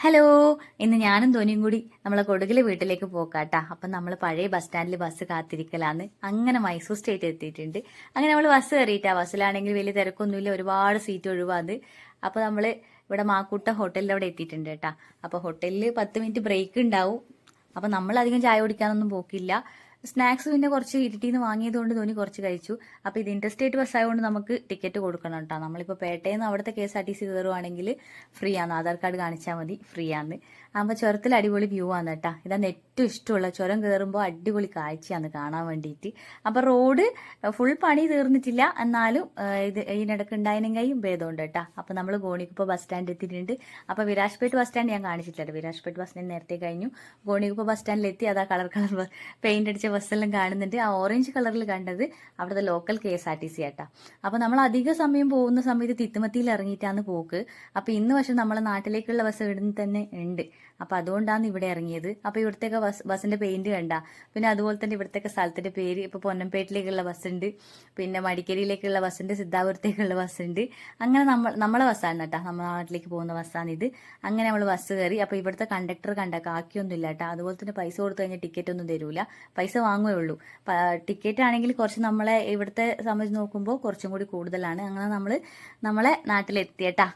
Hello, ഇന്ന് ഞാനും ധോനിയും കൂടി നമ്മളെ കൊടുകിലെ വീട്ടിലേക്ക് പോക്കാട്ടാ. അപ്പം നമ്മൾ പഴയ ബസ് സ്റ്റാൻഡിൽ ബസ് കാത്തിരിക്കലാന്ന്. അങ്ങനെ മൈസൂർ സ്റ്റേറ്റ് എത്തിയിട്ടുണ്ട്. അങ്ങനെ നമ്മൾ ബസ് കയറിയിട്ടാ. ബസ്സിലാണെങ്കിൽ വലിയ തിരക്കൊന്നുമില്ല, ഒരുപാട് സീറ്റ് ഒഴിവാത്. അപ്പോൾ നമ്മൾ ഇവിടെ മാക്കൂട്ട ഹോട്ടലിൽ അവിടെ എത്തിയിട്ടുണ്ട് കേട്ടാ. അപ്പോൾ ഹോട്ടലിൽ 10 മിനിറ്റ് ബ്രേക്ക് ഉണ്ടാവും. അപ്പം നമ്മൾ അധികം ചായ കുടിക്കാനൊന്നും പോക്കില്ല. സ്നാക്സ് പിന്നെ കുറച്ച് ഇരുട്ടിന്ന് വാങ്ങിയതുകൊണ്ട് ധോനി കുറച്ച് കഴിച്ചു. അപ്പോൾ ഇത് ഇന്റർസ്റ്റേറ്റ് ബസ് ആയതുകൊണ്ട് നമുക്ക് ടിക്കറ്റ് കൊടുക്കണം കേട്ടോ. നമ്മളിപ്പോൾ പേട്ടയിൽ നിന്ന് അവിടുത്തെ KSRTC കയറുവാണെങ്കിൽ ഫ്രീ ആണ്, ആധാർ കാർഡ് കാണിച്ചാൽ മതി, ഫ്രീ ആണ്. ആകുമ്പോൾ ചുരത്തിൽ അടിപൊളി വ്യൂ ആണ് കേട്ടോ. ഇതാണ് ഏറ്റവും ഇഷ്ടമുള്ള ചുരം കയറുമ്പോൾ അടിപൊളി കാഴ്ചയാണ് കാണാൻ വേണ്ടിയിട്ട്. അപ്പോൾ റോഡ് ഫുൾ പണി തീർന്നിട്ടില്ല, എന്നാലും ഇത് ഇതിനിടക്ക് ഉണ്ടായതിനെങ്കിലും ഭേദമുണ്ട് കേട്ടോ. അപ്പോൾ നമ്മൾ ഗോണിക്കുപ്പ ബസ് സ്റ്റാൻഡ് എത്തിയിട്ടുണ്ട്. അപ്പോൾ വിരാജ്പേട്ട് ബസ് സ്റ്റാൻഡ് ഞാൻ കാണിച്ചിട്ടില്ല. വിരാജ്പേട്ട് ബസ് സ്റ്റാൻഡ് നേരത്തെ കഴിഞ്ഞു. ഗോണിക്കുപ്പ ബസ് സ്റ്റാൻഡിലെത്തി. അതാ കളർ പെയിന്റ് അടിച്ച ബസ്സെല്ലാം കാണുന്നുണ്ട്. ആ ഓറഞ്ച് കളറിൽ കണ്ടത് അവിടുത്തെ ലോക്കൽ KSRTC ആട്ടാ. അപ്പോൾ നമ്മൾ അധിക സമയം പോകുന്ന സമയത്ത് തിത്തുമത്തിയിൽ ഇറങ്ങിയിട്ടാണ് പോക്ക്. അപ്പോൾ ഇന്ന് പക്ഷെ നമ്മളെ നാട്ടിലേക്കുള്ള ബസ് ഇവിടുന്ന് തന്നെ ഉണ്ട്. അപ്പോൾ അതുകൊണ്ടാണ് ഇവിടെ ഇറങ്ങിയത്. അപ്പോൾ ഇവിടുത്തേക്ക് ബസ്സിന്റെ പെയിന്റ് കണ്ട. പിന്നെ അതുപോലെ തന്നെ ഇവിടുത്തേക്ക് സ്ഥലത്തിന്റെ പേര്. ഇപ്പോൾ പൊന്നമ്പേട്ടിലേക്കുള്ള ബസ് ഉണ്ട്, പിന്നെ മടിക്കേരിയിലേക്കുള്ള ബസ്സുണ്ട്, സിദ്ധാപുരത്തേക്കുള്ള ബസ്സുണ്ട്. അങ്ങനെ നമ്മളെ ബസ്സാണ് കേട്ടോ, നമ്മുടെ നാട്ടിലേക്ക് പോകുന്ന ബസ്സാണിത്. അങ്ങനെ നമ്മൾ ബസ് കയറി. അപ്പോൾ ഇവിടുത്തെ കണ്ടക്ടർ കണ്ട കാക്കിയൊന്നും ഇല്ല കേട്ടോ. അതുപോലെ തന്നെ പൈസ കൊടുത്തു കഴിഞ്ഞാൽ ടിക്കറ്റ് ഒന്നും തരൂല, പൈസ വാങ്ങുകയുള്ളൂ. ടിക്കറ്റ് ആണെങ്കിൽ കുറച്ച് നമ്മളെ ഇവിടുത്തെ സംബന്ധിച്ച് നോക്കുമ്പോൾ കുറച്ചും കൂടി കൂടുതലാണ്. അങ്ങനെ നമ്മൾ നമ്മളെ നാട്ടിലെത്തിയേട്ടാ.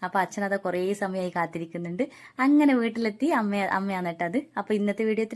അപ്പോൾ അച്ഛനത് കുറേ സമയമായി കാത്തിരിക്കുന്നുണ്ട്. അങ്ങനെ വീട്ടിലെത്തി. അമ്മയാണ് കേട്ടത്. അപ്പോൾ ഇന്നത്തെ വീഡിയോ